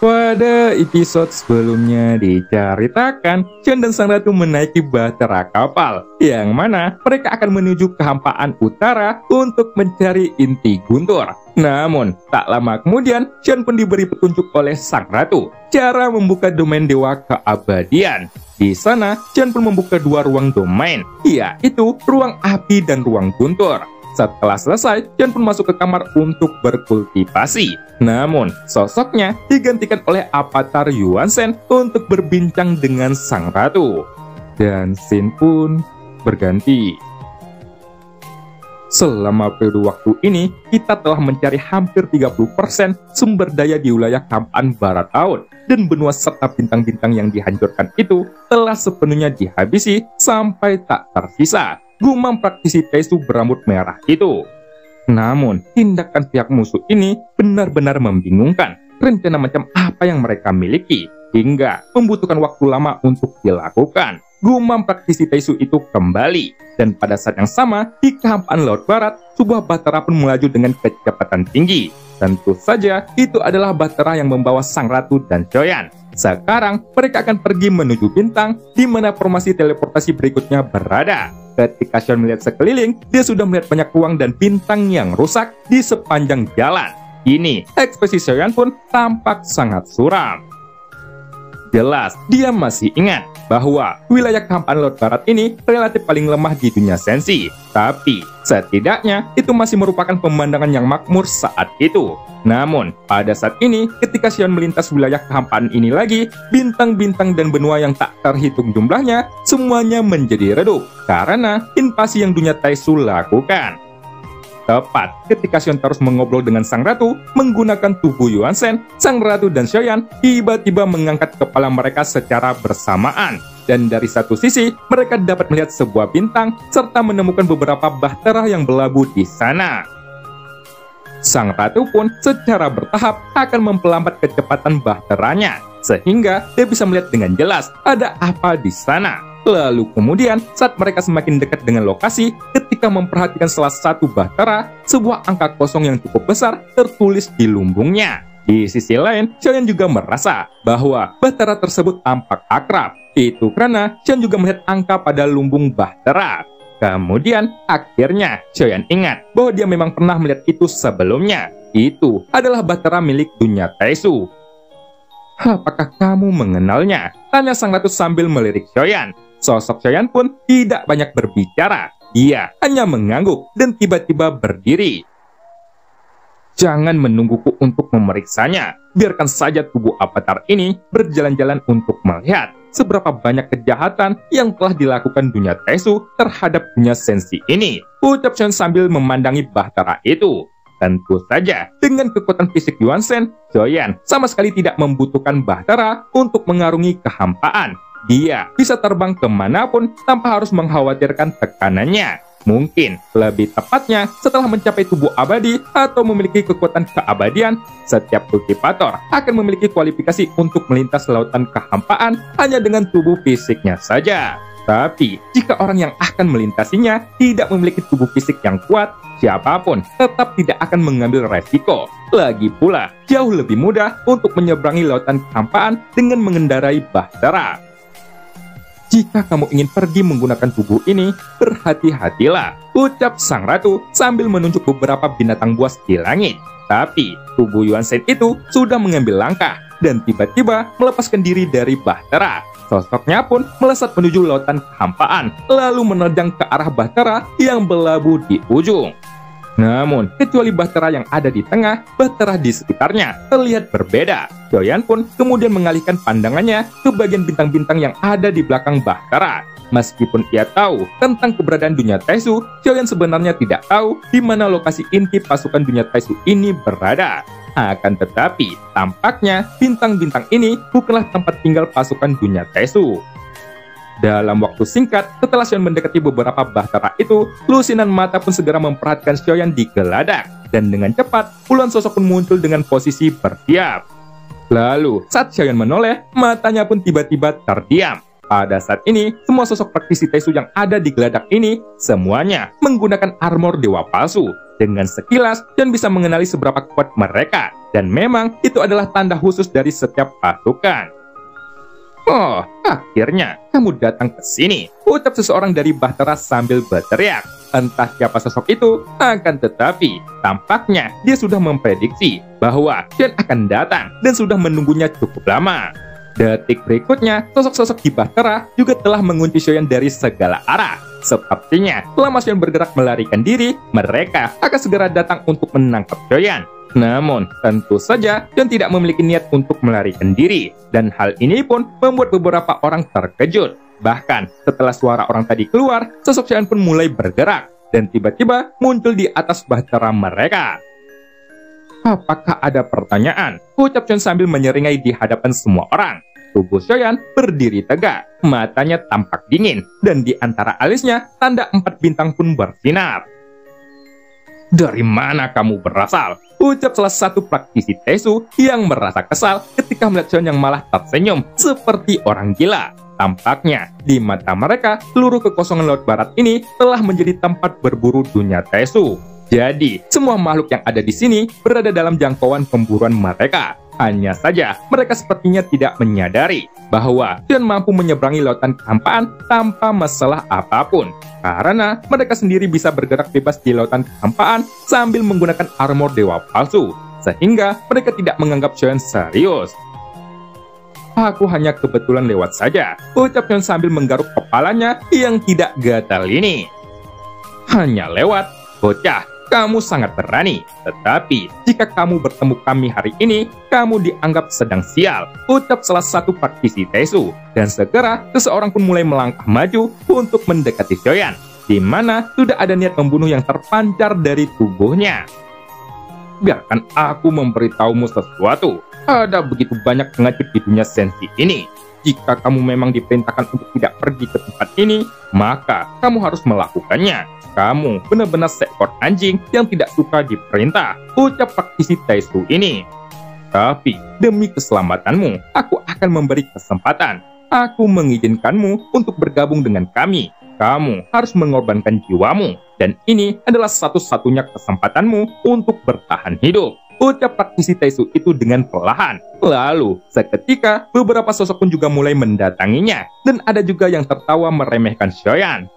Pada episode sebelumnya diceritakan, Xion dan sang ratu menaiki bahtera kapal, yang mana mereka akan menuju kehampaan utara untuk mencari inti guntur. Namun, tak lama kemudian, Xion pun diberi petunjuk oleh sang ratu cara membuka domain dewa keabadian. Di sana, Xion pun membuka dua ruang domain, yaitu ruang api dan ruang guntur. Setelah selesai, Xion pun masuk ke kamar untuk berkultivasi. Namun, sosoknya digantikan oleh avatar Yuan Shen untuk berbincang dengan sang ratu. Dan scene pun berganti. Selama periode waktu ini, kita telah mencari hampir 30% sumber daya di wilayah kehampaan barat laut. Dan benua serta bintang-bintang yang dihancurkan itu telah sepenuhnya dihabisi sampai tak tersisa, gumam praktisi Taisu berambut merah itu. Namun, tindakan pihak musuh ini benar-benar membingungkan. Rencana macam apa yang mereka miliki, hingga membutuhkan waktu lama untuk dilakukan. Gumam praktisi Taisu itu kembali, dan pada saat yang sama, di kehampaan laut barat, sebuah bahtera pun melaju dengan kecepatan tinggi. Tentu saja, itu adalah bahtera yang membawa sang ratu dan Xion. Sekarang, mereka akan pergi menuju bintang, di mana formasi teleportasi berikutnya berada. Ketika Xion melihat sekeliling, dia sudah melihat banyak ruang dan bintang yang rusak di sepanjang jalan. Kini, ekspresi Xion pun tampak sangat suram. Jelas, dia masih ingat bahwa wilayah kehampaan laut barat ini relatif paling lemah di dunia sensi. Tapi, setidaknya itu masih merupakan pemandangan yang makmur saat itu. Namun, pada saat ini, ketika Xion melintas wilayah kehampaan ini lagi, bintang-bintang dan benua yang tak terhitung jumlahnya, semuanya menjadi redup karena invasi yang dunia Taisu lakukan. Tepat ketika Xion terus mengobrol dengan sang ratu menggunakan tubuh Yuan Shen, sang ratu dan Xion tiba-tiba mengangkat kepala mereka secara bersamaan. Dan dari satu sisi, mereka dapat melihat sebuah bintang serta menemukan beberapa bahtera yang berlabuh di sana. Sang ratu pun secara bertahap akan memperlambat kecepatan bahteranya, sehingga dia bisa melihat dengan jelas ada apa di sana. Lalu kemudian, saat mereka semakin dekat dengan lokasi, ketika memperhatikan salah satu bahtera, sebuah angka kosong yang cukup besar tertulis di lumbungnya. Di sisi lain, Xion juga merasa bahwa bahtera tersebut tampak akrab. Itu karena Xion juga melihat angka pada lumbung bahtera. Kemudian, akhirnya Xion ingat bahwa dia memang pernah melihat itu sebelumnya. Itu adalah bahtera milik dunia Taisu. Apakah kamu mengenalnya? Tanya sang ratu sambil melirik Xion. Sosok Xion pun tidak banyak berbicara. Dia hanya mengangguk dan tiba-tiba berdiri. Jangan menungguku untuk memeriksanya. Biarkan saja tubuh avatar ini berjalan-jalan untuk melihat seberapa banyak kejahatan yang telah dilakukan dunia Taisu terhadap dunia sensi ini. Ucap Xion sambil memandangi bahtera itu. Tentu saja, dengan kekuatan fisik Yuan Shen, Xion sama sekali tidak membutuhkan bahtera untuk mengarungi kehampaan. Dia bisa terbang kemanapun tanpa harus mengkhawatirkan tekanannya. Mungkin lebih tepatnya setelah mencapai tubuh abadi atau memiliki kekuatan keabadian, setiap kultivator akan memiliki kualifikasi untuk melintas lautan kehampaan hanya dengan tubuh fisiknya saja. Tapi, jika orang yang akan melintasinya tidak memiliki tubuh fisik yang kuat, siapapun tetap tidak akan mengambil resiko. Lagi pula, jauh lebih mudah untuk menyeberangi lautan kehampaan dengan mengendarai bahtera. Jika kamu ingin pergi menggunakan tubuh ini, berhati-hatilah, ucap sang ratu sambil menunjuk beberapa binatang buas di langit. Tapi, tubuh Yuan Shen itu sudah mengambil langkah dan tiba-tiba melepaskan diri dari bahtera. Sosoknya pun melesat menuju lautan kehampaan, lalu menerjang ke arah bahtera yang berlabuh di ujung. Namun, kecuali bahtera yang ada di tengah, bahtera di sekitarnya terlihat berbeda. Xion pun kemudian mengalihkan pandangannya ke bagian bintang-bintang yang ada di belakang bahtera. Meskipun ia tahu tentang keberadaan dunia Taisu, Xion sebenarnya tidak tahu di mana lokasi inti pasukan dunia Taisu ini berada. Akan tetapi, tampaknya bintang-bintang ini bukanlah tempat tinggal pasukan dunia Taisu. Dalam waktu singkat, setelah Xion mendekati beberapa bahtera itu, lusinan mata pun segera memperhatikan Xion di geladak. Dan dengan cepat, puluhan sosok pun muncul dengan posisi bersiap. Lalu, saat Xion menoleh, matanya pun tiba-tiba terdiam. Pada saat ini, semua sosok praktisi Taesu yang ada di geladak ini semuanya menggunakan armor dewa palsu. Dengan sekilas, dan bisa mengenali seberapa kuat mereka. Dan memang itu adalah tanda khusus dari setiap pasukan. "Oh, akhirnya kamu datang ke sini," ucap seseorang dari Bahtera sambil berteriak. Entah siapa sosok itu, akan tetapi tampaknya dia sudah memprediksi bahwa Xian akan datang dan sudah menunggunya cukup lama. Detik berikutnya, sosok-sosok di Bahtera juga telah mengunci Xian dari segala arah. Sepertinya, selama Xian bergerak melarikan diri, mereka akan segera datang untuk menangkap Xian. Namun, tentu saja Xian tidak memiliki niat untuk melarikan diri, dan hal ini pun membuat beberapa orang terkejut. Bahkan, setelah suara orang tadi keluar, sosok Xian pun mulai bergerak, dan tiba-tiba muncul di atas Bahtera mereka. "Apakah ada pertanyaan?" ucap Xian sambil menyeringai di hadapan semua orang. Tubuh Xian berdiri tegak, matanya tampak dingin, dan di antara alisnya tanda 4 bintang pun bersinar. "Dari mana kamu berasal?" ucap salah satu praktisi Taesu yang merasa kesal ketika melihat Xian yang malah tersenyum seperti orang gila. Tampaknya, di mata mereka, seluruh kekosongan Laut Barat ini telah menjadi tempat berburu dunia Taesu. Jadi, semua makhluk yang ada di sini berada dalam jangkauan pemburuan mereka. Hanya saja, mereka sepertinya tidak menyadari bahwa Xian mampu menyeberangi lautan kehampaan tanpa masalah apapun. Karena mereka sendiri bisa bergerak bebas di lautan kehampaan sambil menggunakan armor dewa palsu. Sehingga mereka tidak menganggap Xian serius. "Aku hanya kebetulan lewat saja," ucap Xian sambil menggaruk kepalanya yang tidak gatal ini. "Hanya lewat? Bocah, kamu sangat berani. Tetapi, jika kamu bertemu kami hari ini, kamu dianggap sedang sial," ucap salah satu praktisi Taesu. Dan segera, seseorang pun mulai melangkah maju untuk mendekati Xian, di mana sudah ada niat membunuh yang terpancar dari tubuhnya. "Biarkan aku memberitahumu sesuatu. Ada begitu banyak pengecut di dunia sensi ini. Jika kamu memang diperintahkan untuk tidak pergi ke tempat ini, maka kamu harus melakukannya. Kamu benar-benar seekor anjing yang tidak suka diperintah," ucap praktisi Taesu ini. "Tapi demi keselamatanmu, aku akan memberi kesempatan. Aku mengizinkanmu untuk bergabung dengan kami. Kamu harus mengorbankan jiwamu, dan ini adalah satu-satunya kesempatanmu untuk bertahan hidup," ucap praktisi Taesu itu dengan perlahan. Lalu, seketika, beberapa sosok pun juga mulai mendatanginya, dan ada juga yang tertawa meremehkan Xian.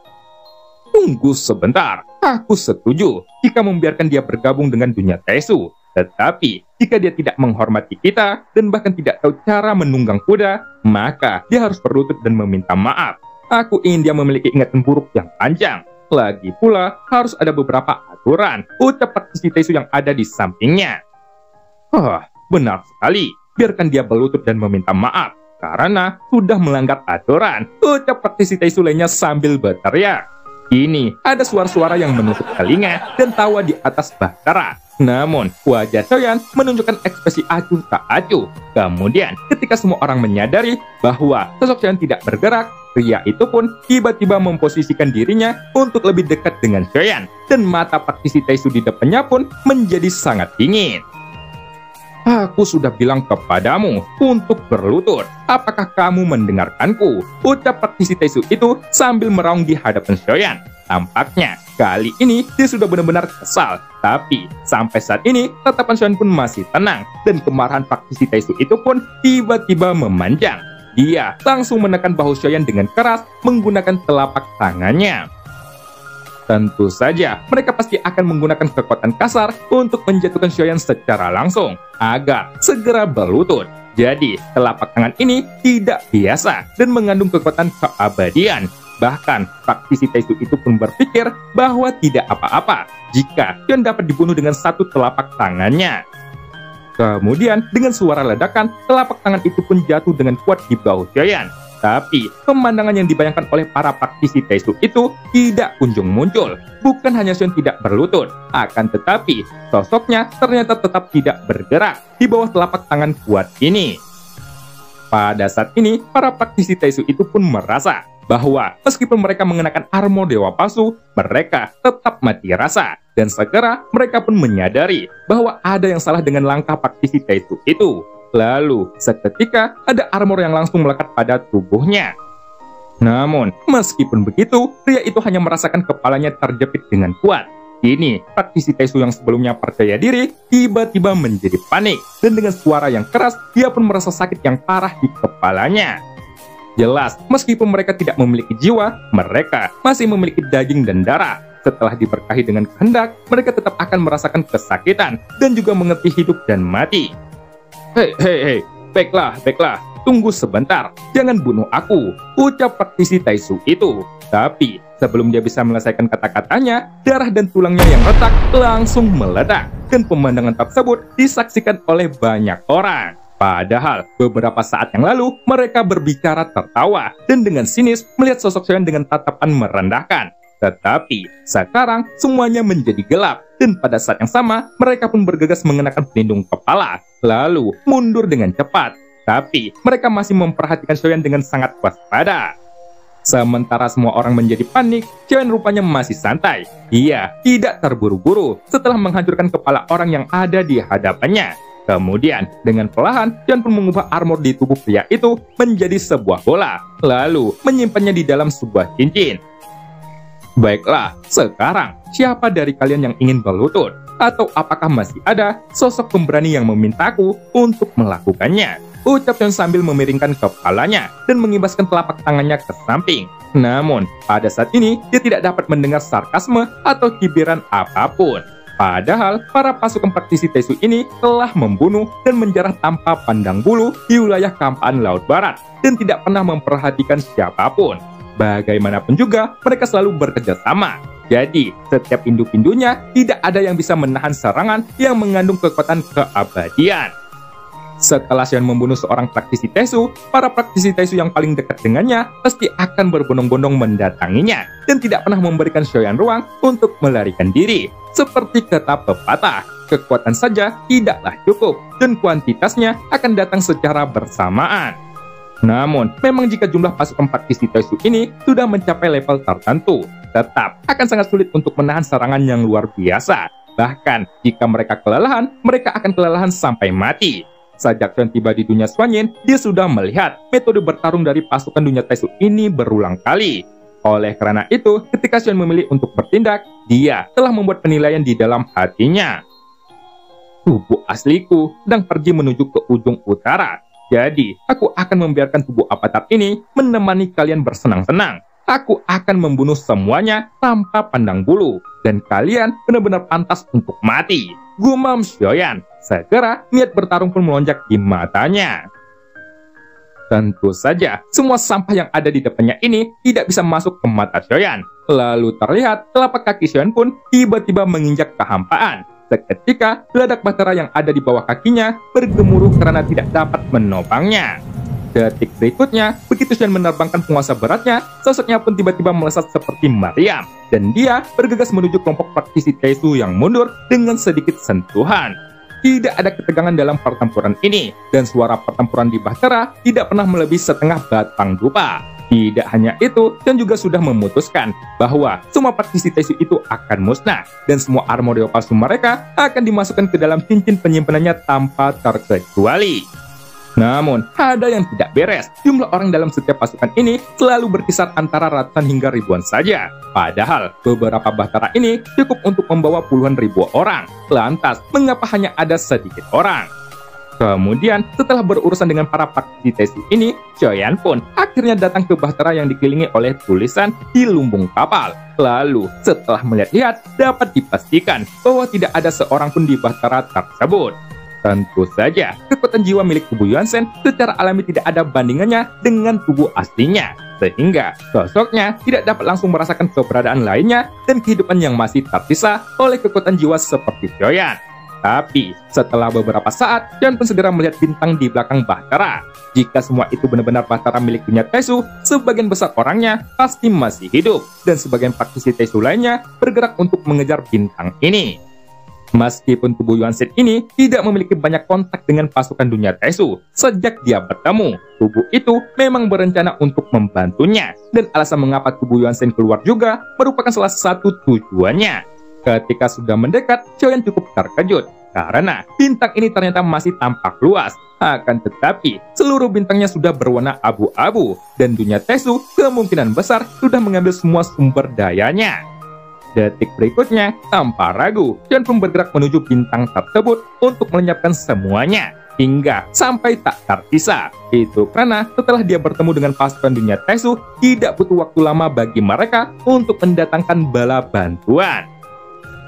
"Tunggu sebentar, aku setuju jika membiarkan dia bergabung dengan dunia Taesu. Tetapi, jika dia tidak menghormati kita, dan bahkan tidak tahu cara menunggang kuda, maka dia harus berlutut dan meminta maaf. Aku ingin dia memiliki ingatan buruk yang panjang. Lagi pula, harus ada beberapa aturan," ucap praktisi Taesu yang ada di sampingnya. "Oh, benar sekali. Biarkan dia berlutut dan meminta maaf, karena sudah melanggar aturan," ucap praktisi Taesu lainnya sambil berteriak. Kini, ada suara-suara yang menusuk telinga dan tawa di atas Bahtera. Namun, wajah Xian menunjukkan ekspresi acuh tak acuh. Kemudian, ketika semua orang menyadari bahwa sosok Xian tidak bergerak, pria itu pun tiba-tiba memposisikan dirinya untuk lebih dekat dengan Xian, dan mata praktisi Taesu di depannya pun menjadi sangat dingin. "Aku sudah bilang kepadamu untuk berlutut. Apakah kamu mendengarkanku?" ucap praktisi Taesu itu sambil meraung di hadapan Xian. Tampaknya, kali ini dia sudah benar-benar kesal. Tapi, sampai saat ini, tatapan Xian pun masih tenang, dan kemarahan praktisi Taesu itu pun tiba-tiba memanjang. Dia langsung menekan bahu Xian dengan keras menggunakan telapak tangannya. Tentu saja, mereka pasti akan menggunakan kekuatan kasar untuk menjatuhkan Xian secara langsung, agar segera berlutut. Jadi, telapak tangan ini tidak biasa dan mengandung kekuatan keabadian. Bahkan, praktisi Taesu itu pun berpikir bahwa tidak apa-apa jika Xian dapat dibunuh dengan satu telapak tangannya. Kemudian, dengan suara ledakan, telapak tangan itu pun jatuh dengan kuat di bahu Xian. Tapi, pemandangan yang dibayangkan oleh para praktisi Taesu itu tidak kunjung muncul. Bukan hanya Xian tidak berlutut, akan tetapi sosoknya ternyata tetap tidak bergerak di bawah telapak tangan kuat ini. Pada saat ini, para praktisi Taesu itu pun merasa bahwa meskipun mereka mengenakan armor dewa palsu, mereka tetap mati rasa. Dan segera mereka pun menyadari bahwa ada yang salah dengan langkah praktisi Taesu itu. Lalu, seketika ada armor yang langsung melekat pada tubuhnya. Namun, meskipun begitu, pria itu hanya merasakan kepalanya terjepit dengan kuat. Kini, praktisi Taesu yang sebelumnya percaya diri, tiba-tiba menjadi panik. Dan dengan suara yang keras, dia pun merasa sakit yang parah di kepalanya. Jelas, meskipun mereka tidak memiliki jiwa, mereka masih memiliki daging dan darah. Setelah diberkahi dengan kehendak, mereka tetap akan merasakan kesakitan dan juga mengerti hidup dan mati. Hei, baiklah, tunggu sebentar, jangan bunuh aku, ucap praktisi Taesu itu. Tapi, sebelum dia bisa menyelesaikan kata-katanya, darah dan tulangnya yang retak langsung meledak. Dan pemandangan tersebut disaksikan oleh banyak orang. Padahal, beberapa saat yang lalu, mereka berbicara tertawa dan dengan sinis melihat sosok Sioyan dengan tatapan merendahkan. Tetapi, sekarang semuanya menjadi gelap. Dan pada saat yang sama, mereka pun bergegas mengenakan pelindung kepala, lalu mundur dengan cepat. Tapi, mereka masih memperhatikan Sioyan dengan sangat waspada. Sementara semua orang menjadi panik, Sioyan rupanya masih santai. Ia tidak terburu-buru setelah menghancurkan kepala orang yang ada di hadapannya. Kemudian, dengan perlahan, Sioyan pun mengubah armor di tubuh pria itu menjadi sebuah bola, lalu menyimpannya di dalam sebuah cincin. Baiklah, sekarang siapa dari kalian yang ingin berlutut? Atau apakah masih ada sosok pemberani yang memintaku untuk melakukannya? Ucap Sioyan sambil memiringkan kepalanya dan mengibaskan telapak tangannya ke samping. Namun, pada saat ini, dia tidak dapat mendengar sarkasme atau cibiran apapun. Padahal, para pasukan praktisi Taesu ini telah membunuh dan menjarah tanpa pandang bulu di wilayah Kampaan Laut Barat dan tidak pernah memperhatikan siapapun. Bagaimanapun juga, mereka selalu bekerja sama. Jadi, setiap pindu-pindunya tidak ada yang bisa menahan serangan yang mengandung kekuatan keabadian. Setelah Sioyan membunuh seorang praktisi Taesu, para praktisi Taesu yang paling dekat dengannya pasti akan berbondong-bondong mendatanginya dan tidak pernah memberikan Sioyan ruang untuk melarikan diri. Seperti kata pepatah, kekuatan saja tidaklah cukup dan kuantitasnya akan datang secara bersamaan. Namun, memang jika jumlah pasukan praktisi Taesu ini sudah mencapai level tertentu, tetap akan sangat sulit untuk menahan serangan yang luar biasa. Bahkan, jika mereka kelelahan, mereka akan kelelahan sampai mati. Sejak Sioyan tiba di dunia Swanyin, dia sudah melihat metode bertarung dari pasukan dunia Taesu ini berulang kali. Oleh karena itu, ketika Sioyan memilih untuk bertindak, dia telah membuat penilaian di dalam hatinya. Tubuh asliku sedang pergi menuju ke ujung utara. Jadi, aku akan membiarkan tubuh avatar ini menemani kalian bersenang-senang. Aku akan membunuh semuanya tanpa pandang bulu. Dan kalian benar-benar pantas untuk mati. Gumam Sioyan. Segera, niat bertarung pun melonjak di matanya. Tentu saja, semua sampah yang ada di depannya ini tidak bisa masuk ke mata Sioyan. Lalu terlihat, telapak kaki Sioyan pun tiba-tiba menginjak kehampaan. Seketika, geladak bahtera yang ada di bawah kakinya bergemuruh karena tidak dapat menopangnya. Detik berikutnya, begitu Sioyan menerbangkan penguasa beratnya, sosoknya pun tiba-tiba melesat seperti Maryam. Dan dia bergegas menuju kelompok praktisi Taesu yang mundur dengan sedikit sentuhan. Tidak ada ketegangan dalam pertempuran ini, dan suara pertempuran di bahtera tidak pernah melebihi setengah batang dupa. Tidak hanya itu, dan juga sudah memutuskan bahwa semua praktisi Taesu itu akan musnah, dan semua armor palsu mereka akan dimasukkan ke dalam cincin penyimpanannya tanpa terkecuali. Namun, ada yang tidak beres. Jumlah orang dalam setiap pasukan ini selalu berkisar antara ratusan hingga ribuan saja. Padahal, beberapa bahtera ini cukup untuk membawa puluhan ribu orang. Lantas, mengapa hanya ada sedikit orang? Kemudian, setelah berurusan dengan para praktisi Taesu ini, Sioyan pun akhirnya datang ke bahtera yang dikelilingi oleh tulisan di lumbung kapal. Lalu, setelah melihat-lihat, dapat dipastikan bahwa tidak ada seorang pun di bahtera tersebut. Tentu saja, kekuatan jiwa milik tubuh Yuansen secara alami tidak ada bandingannya dengan tubuh aslinya. Sehingga, sosoknya tidak dapat langsung merasakan keberadaan lainnya dan kehidupan yang masih tersisa oleh kekuatan jiwa seperti Sioyan. Tapi, setelah beberapa saat, Sioyan pun segera melihat bintang di belakang bahtera. Jika semua itu benar-benar bahtera milik dunia Taesu, sebagian besar orangnya pasti masih hidup. Dan sebagian praktisi Taesu lainnya bergerak untuk mengejar bintang ini. Meskipun tubuh Yuansen ini tidak memiliki banyak kontak dengan pasukan dunia Taesu, sejak dia bertemu, tubuh itu memang berencana untuk membantunya. Dan alasan mengapa tubuh Yuansen keluar juga merupakan salah satu tujuannya. Ketika sudah mendekat, Sioyan cukup terkejut karena bintang ini ternyata masih tampak luas. Akan tetapi, seluruh bintangnya sudah berwarna abu-abu, dan dunia Tesu kemungkinan besar sudah mengambil semua sumber dayanya. Detik berikutnya, tanpa ragu, John pun bergerak menuju bintang tersebut untuk melenyapkan semuanya, hingga sampai tak tersisa. Itu karena setelah dia bertemu dengan pasukan dunia Tesu, tidak butuh waktu lama bagi mereka untuk mendatangkan bala bantuan.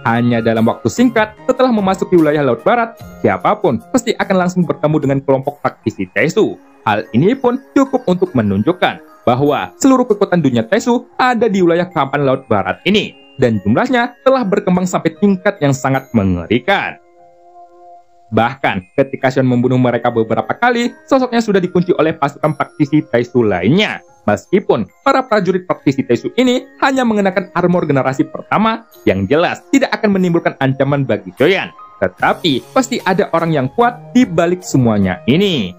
Hanya dalam waktu singkat, setelah memasuki wilayah Laut Barat, siapapun pasti akan langsung bertemu dengan kelompok praktisi Tesu. Hal ini pun cukup untuk menunjukkan bahwa seluruh kekuatan dunia Tesu ada di wilayah Kapan Laut Barat ini, dan jumlahnya telah berkembang sampai tingkat yang sangat mengerikan. Bahkan, ketika Xion membunuh mereka beberapa kali, sosoknya sudah dikunci oleh pasukan praktisi Tesu lainnya. Meskipun para prajurit praktisi Tesu ini hanya mengenakan armor generasi pertama, yang jelas tidak akan menimbulkan ancaman bagi Xion. Tetapi, pasti ada orang yang kuat di balik semuanya ini.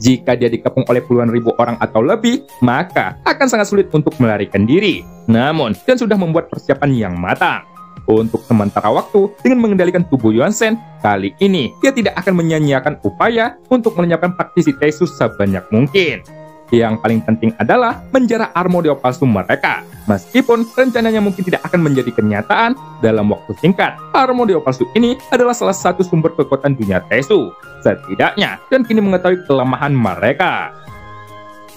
Jika dia dikepung oleh puluhan ribu orang atau lebih, maka akan sangat sulit untuk melarikan diri. Namun, Xion sudah membuat persiapan yang matang. Untuk sementara waktu, dengan mengendalikan tubuh Yuan Shen, kali ini dia tidak akan menyia-nyiakan upaya untuk melenyapkan praktisi Tesu sebanyak mungkin. Yang paling penting adalah menjarah armor palsu mereka. Meskipun rencananya mungkin tidak akan menjadi kenyataan dalam waktu singkat, armor palsu ini adalah salah satu sumber kekuatan dunia Tesu. Setidaknya, dan kini mengetahui kelemahan mereka.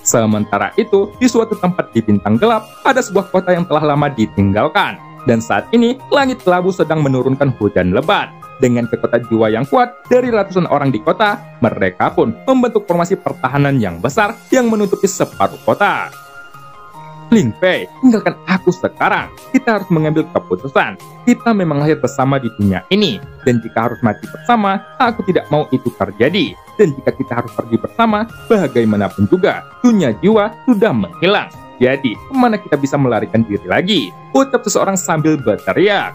Sementara itu, di suatu tempat di bintang gelap, ada sebuah kota yang telah lama ditinggalkan. Dan saat ini, langit kelabu sedang menurunkan hujan lebat. Dengan kekuatan jiwa yang kuat dari ratusan orang di kota, mereka pun membentuk formasi pertahanan yang besar yang menutupi separuh kota. Ling Fei, tinggalkan aku sekarang. Kita harus mengambil keputusan. Kita memang lahir bersama di dunia ini, dan jika harus mati bersama, aku tidak mau itu terjadi. Dan jika kita harus pergi bersama, bagaimanapun juga, dunia jiwa sudah menghilang. Jadi, kemana kita bisa melarikan diri lagi? Ucap seseorang sambil berteriak.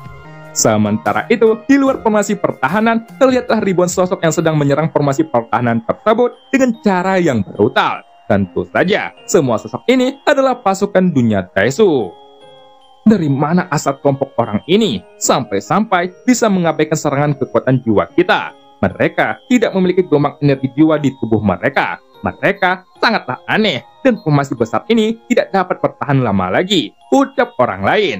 Sementara itu, di luar formasi pertahanan, terlihatlah ribuan sosok yang sedang menyerang formasi pertahanan tersebut dengan cara yang brutal. Tentu saja, semua sosok ini adalah pasukan dunia Tesu. Dari mana asal kelompok orang ini sampai-sampai bisa mengabaikan serangan kekuatan jiwa kita? Mereka tidak memiliki gelombang energi jiwa di tubuh mereka. Mereka sangatlah aneh, dan formasi besar ini tidak dapat bertahan lama lagi, ucap orang lain.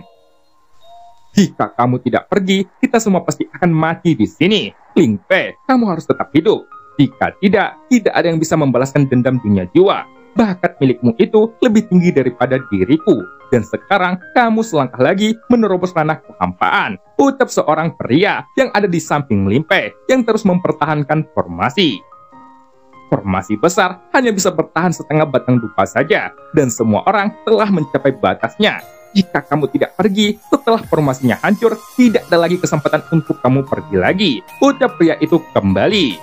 Jika kamu tidak pergi, kita semua pasti akan mati di sini. Ling Fei, kamu harus tetap hidup. Jika tidak ada yang bisa membalaskan dendam dunia jiwa. Bakat milikmu itu lebih tinggi daripada diriku. Dan sekarang kamu selangkah lagi menerobos ranah kehampaan, ucap seorang pria yang ada di samping Ling Fei yang terus mempertahankan formasi. Formasi besar hanya bisa bertahan setengah batang dupa saja, dan semua orang telah mencapai batasnya. Jika kamu tidak pergi, setelah formasinya hancur, tidak ada lagi kesempatan untuk kamu pergi lagi, ucap pria itu kembali.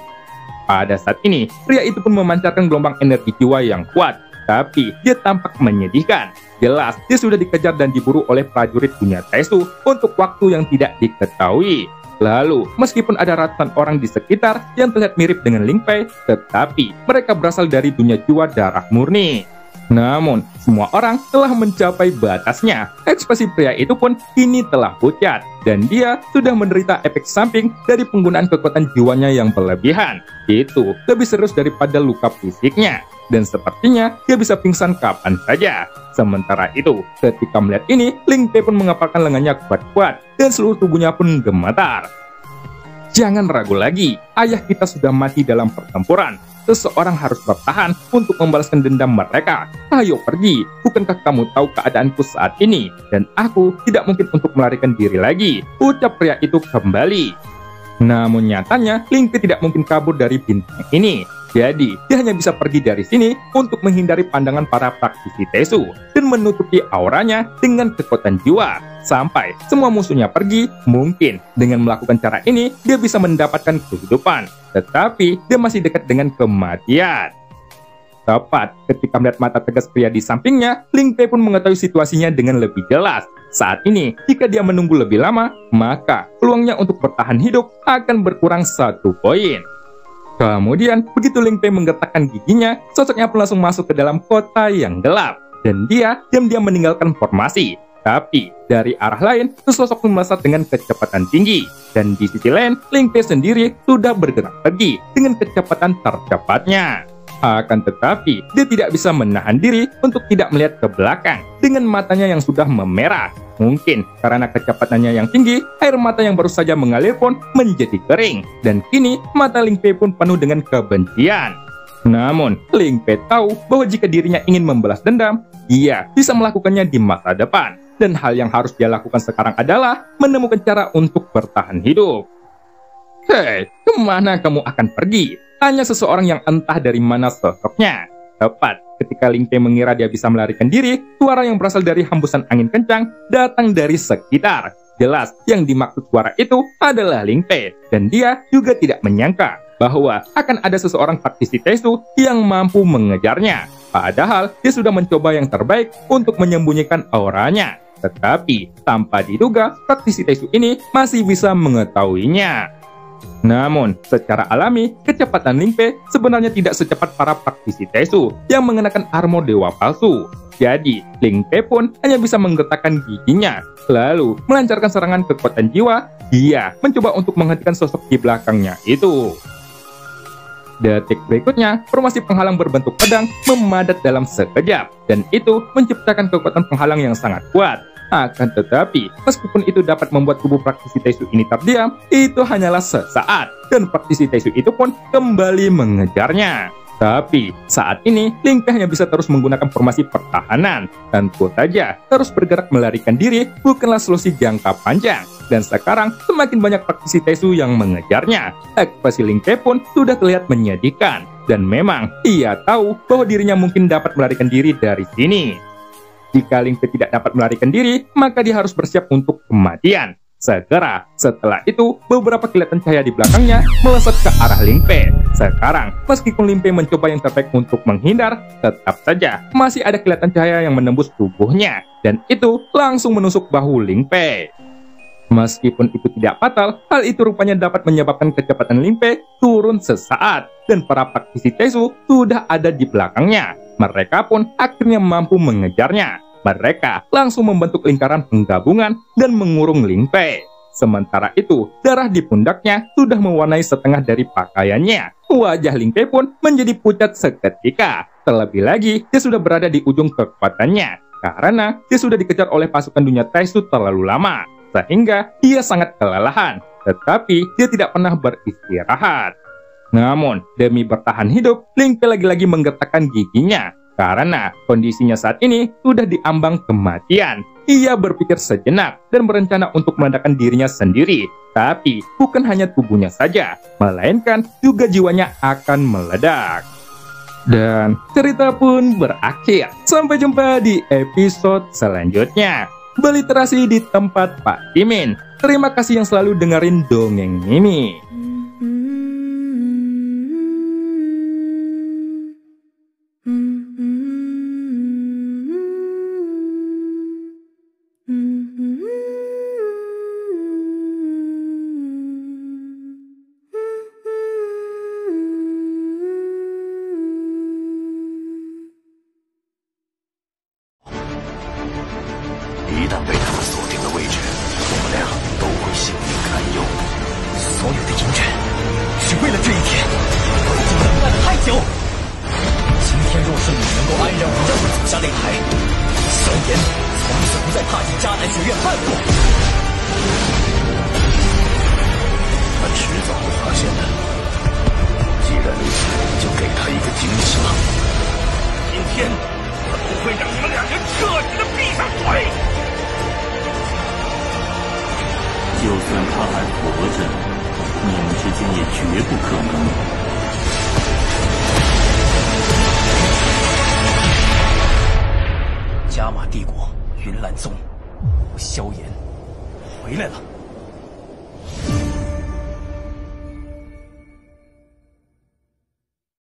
Pada saat ini, pria itu pun memancarkan gelombang energi jiwa yang kuat, tapi dia tampak menyedihkan. Jelas, dia sudah dikejar dan diburu oleh prajurit dunia Tesu untuk waktu yang tidak diketahui. Lalu, meskipun ada ratusan orang di sekitar yang terlihat mirip dengan Ling Fei, tetapi mereka berasal dari dunia jiwa darah murni. Namun, semua orang telah mencapai batasnya. Ekspresi pria itu pun kini telah pucat, dan dia sudah menderita efek samping dari penggunaan kekuatan jiwanya yang berlebihan. Itu lebih serius daripada luka fisiknya, dan sepertinya dia bisa pingsan kapan saja. Sementara itu, ketika melihat ini, Ling Fei pun mengepalkan lengannya kuat-kuat, dan seluruh tubuhnya pun gemetar. Jangan ragu lagi, ayah kita sudah mati dalam pertempuran. Seseorang harus bertahan untuk membalaskan dendam mereka. Ayo pergi, bukankah kamu tahu keadaanku saat ini? Dan aku tidak mungkin untuk melarikan diri lagi, ucap pria itu kembali. Namun nyatanya, Ling Fei tidak mungkin kabur dari bintang ini. Jadi, dia hanya bisa pergi dari sini untuk menghindari pandangan para praktisi Tesu dan menutupi auranya dengan kekuatan jiwa. Sampai semua musuhnya pergi, mungkin dengan melakukan cara ini, dia bisa mendapatkan kehidupan. Tetapi, dia masih dekat dengan kematian. Tepat ketika melihat mata tegas pria di sampingnya, Ling Fei pun mengetahui situasinya dengan lebih jelas. Saat ini, jika dia menunggu lebih lama, maka peluangnya untuk bertahan hidup akan berkurang 1 poin. Kemudian, begitu Ling Fei menggetakkan giginya, sosoknya pun langsung masuk ke dalam kota yang gelap. Dan dia diam-diam meninggalkan formasi. Tapi dari arah lain, sesosok melesat dengan kecepatan tinggi. Dan di sisi lain, Ling Pei sendiri sudah bergerak pergi dengan kecepatan tercepatnya. Akan tetapi, dia tidak bisa menahan diri untuk tidak melihat ke belakang dengan matanya yang sudah memerah. Mungkin karena kecepatannya yang tinggi, air mata yang baru saja mengalir pun menjadi kering. Dan kini, mata Ling Pei pun penuh dengan kebencian. Namun, Ling Pei tahu bahwa jika dirinya ingin membalas dendam, dia bisa melakukannya di masa depan. Dan hal yang harus dia lakukan sekarang adalah menemukan cara untuk bertahan hidup. Hei, kemana kamu akan pergi? Tanya seseorang yang entah dari mana sosoknya. Tepat ketika Ling Pei mengira dia bisa melarikan diri, suara yang berasal dari hembusan angin kencang datang dari sekitar. Jelas, yang dimaksud suara itu adalah Ling Pei. Dan dia juga tidak menyangka bahwa akan ada seseorang praktisi Taisu yang mampu mengejarnya. Padahal, dia sudah mencoba yang terbaik untuk menyembunyikan auranya. Tetapi, tanpa diduga, praktisi Taisu ini masih bisa mengetahuinya. Namun, secara alami, kecepatan Ling Pei sebenarnya tidak secepat para praktisi Taisu yang mengenakan armor dewa palsu. Jadi, Ling Pei pun hanya bisa menggetakkan giginya. Lalu, melancarkan serangan kekuatan jiwa, dia mencoba untuk menghentikan sosok di belakangnya itu. Detik berikutnya, formasi penghalang berbentuk pedang memadat dalam sekejap, dan itu menciptakan kekuatan penghalang yang sangat kuat. Akan tetapi, meskipun itu dapat membuat tubuh praktisi Taisu ini terdiam, itu hanyalah sesaat, dan praktisi Taisu itu pun kembali mengejarnya. Tapi, saat ini, Ling Pei hanya bisa terus menggunakan formasi pertahanan. Tentu saja, terus bergerak melarikan diri bukanlah solusi jangka panjang. Dan sekarang, semakin banyak praktisi Taisu yang mengejarnya. Ekspresi Ling Pei pun sudah terlihat menyedihkan. Dan memang, ia tahu bahwa dirinya mungkin dapat melarikan diri dari sini. Jika Ling Pei tidak dapat melarikan diri, maka dia harus bersiap untuk kematian. Segera setelah itu, beberapa kilatan cahaya di belakangnya melesat ke arah Ling Pei. Sekarang, meskipun Ling Pei mencoba yang terbaik untuk menghindar, tetap saja masih ada kilatan cahaya yang menembus tubuhnya. Dan itu langsung menusuk bahu Ling Pei. Meskipun itu tidak fatal, hal itu rupanya dapat menyebabkan kecepatan Ling Pei turun sesaat. Dan para praktisi Taisu sudah ada di belakangnya. Mereka pun akhirnya mampu mengejarnya. Mereka langsung membentuk lingkaran penggabungan dan mengurung Ling Pei. Sementara itu, darah di pundaknya sudah mewarnai setengah dari pakaiannya. Wajah Ling Pei pun menjadi pucat seketika. Terlebih lagi, dia sudah berada di ujung kekuatannya. Karena dia sudah dikejar oleh pasukan dunia Taisu terlalu lama. Sehingga dia sangat kelelahan. Tetapi dia tidak pernah beristirahat. Namun, demi bertahan hidup, Ling Pei lagi-lagi menggetakkan giginya. Karena kondisinya saat ini sudah diambang kematian. Ia berpikir sejenak dan berencana untuk meledakkan dirinya sendiri. Tapi bukan hanya tubuhnya saja, melainkan juga jiwanya akan meledak. Dan cerita pun berakhir. Sampai jumpa di episode selanjutnya. Beliterasi di tempat Pak Jimin. Terima kasih yang selalu dengerin dongeng ini.加玛帝国云岚宗，我萧炎回来了。